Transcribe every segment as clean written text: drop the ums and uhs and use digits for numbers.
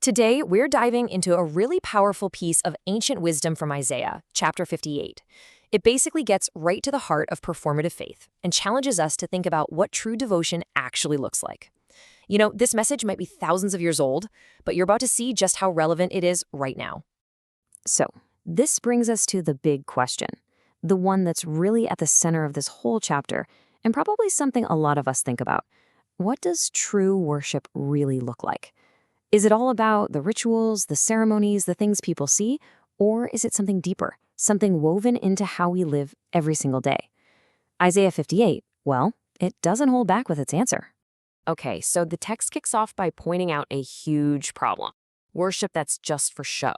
Today, we're diving into a really powerful piece of ancient wisdom from Isaiah, chapter 58. It basically gets right to the heart of performative faith and challenges us to think about what true devotion actually looks like. You know, this message might be thousands of years old, but you're about to see just how relevant it is right now. So, this brings us to the big question, the one that's really at the center of this whole chapter, and probably something a lot of us think about. What does true worship really look like? Is it all about the rituals, the ceremonies, the things people see, or is it something deeper, something woven into how we live every single day? Isaiah 58, well, it doesn't hold back with its answer. Okay, so the text kicks off by pointing out a huge problem. Worship that's just for show.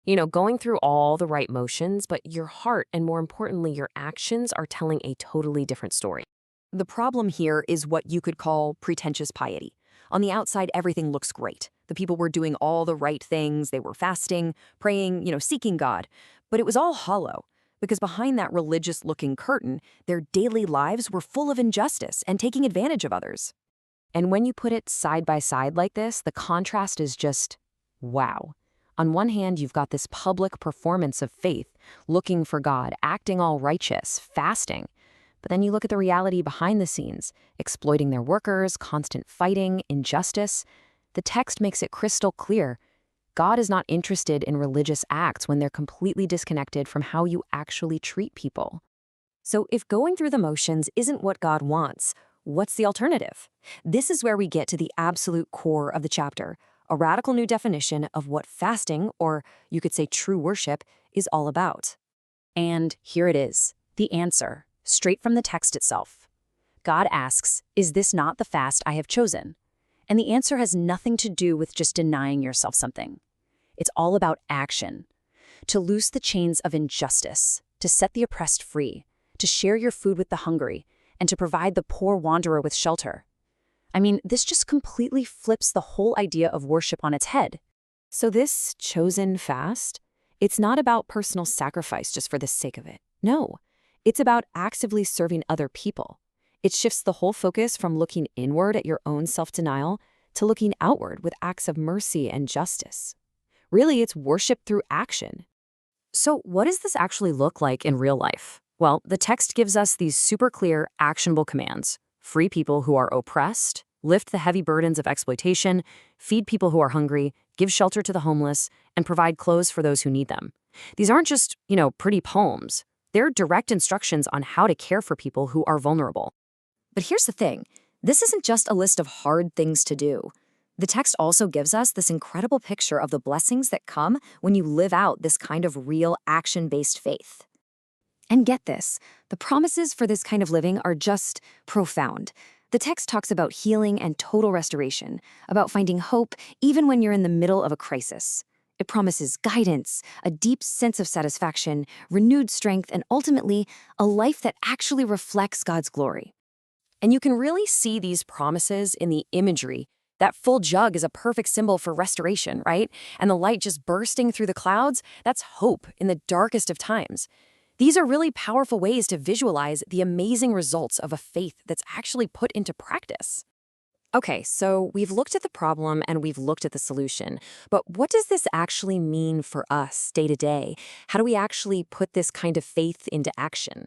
You know, going through all the right motions, but your heart and more importantly, your actions are telling a totally different story. The problem here is what you could call pretentious piety. On the outside, everything looks great. The people were doing all the right things. They were fasting, praying, seeking God. But it was all hollow, because behind that religious-looking curtain, their daily lives were full of injustice and taking advantage of others. And when you put it side by side like this, the contrast is just, wow. On one hand, you've got this public performance of faith, looking for God, acting all righteous, fasting. But then you look at the reality behind the scenes, exploiting their workers, constant fighting, injustice. The text makes it crystal clear. God is not interested in religious acts when they're completely disconnected from how you actually treat people. So if going through the motions isn't what God wants, what's the alternative? This is where we get to the absolute core of the chapter, a radical new definition of what fasting, or you could say true worship, is all about. And here it is, the answer. Straight from the text itself. God asks, "Is this not the fast I have chosen?" And the answer has nothing to do with just denying yourself something. It's all about action. To loose the chains of injustice, to set the oppressed free, to share your food with the hungry, and to provide the poor wanderer with shelter. I mean, this just completely flips the whole idea of worship on its head. So this chosen fast, it's not about personal sacrifice just for the sake of it. No. It's about actively serving other people. It shifts the whole focus from looking inward at your own self-denial to looking outward with acts of mercy and justice. Really, it's worship through action. So what does this actually look like in real life? Well, the text gives us these super clear, actionable commands. Free people who are oppressed, lift the heavy burdens of exploitation, feed people who are hungry, give shelter to the homeless, and provide clothes for those who need them. These aren't just, pretty poems. They're direct instructions on how to care for people who are vulnerable. But here's the thing. This isn't just a list of hard things to do. The text also gives us this incredible picture of the blessings that come when you live out this kind of real action-based faith. And get this, the promises for this kind of living are just profound. The text talks about healing and total restoration, about finding hope even when you're in the middle of a crisis. It promises guidance, a deep sense of satisfaction, renewed strength, and ultimately, a life that actually reflects God's glory. And you can really see these promises in the imagery. That full jug is a perfect symbol for restoration, right? And the light just bursting through the clouds, that's hope in the darkest of times. These are really powerful ways to visualize the amazing results of a faith that's actually put into practice. Okay, so we've looked at the problem and we've looked at the solution, but what does this actually mean for us day to day? How do we actually put this kind of faith into action?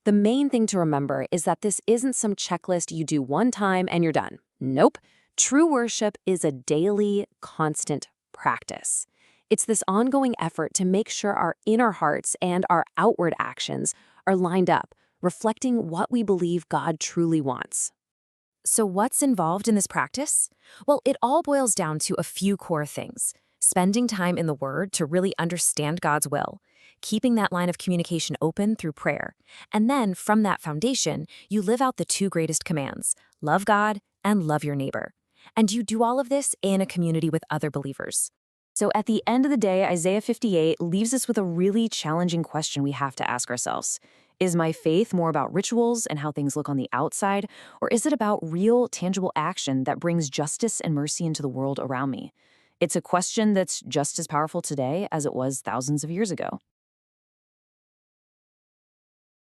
The main thing to remember is that this isn't some checklist you do one time and you're done. Nope. True worship is a daily, constant practice. It's this ongoing effort to make sure our inner hearts and our outward actions are lined up, reflecting what we believe God truly wants. So what's involved in this practice? Well, it all boils down to a few core things. Spending time in the Word to really understand God's will, keeping that line of communication open through prayer, and then from that foundation, you live out the two greatest commands, love God and love your neighbor. And you do all of this in a community with other believers. So at the end of the day, Isaiah 58 leaves us with a really challenging question we have to ask ourselves. Is my faith more about rituals and how things look on the outside, or is it about real, tangible action that brings justice and mercy into the world around me? It's a question that's just as powerful today as it was thousands of years ago.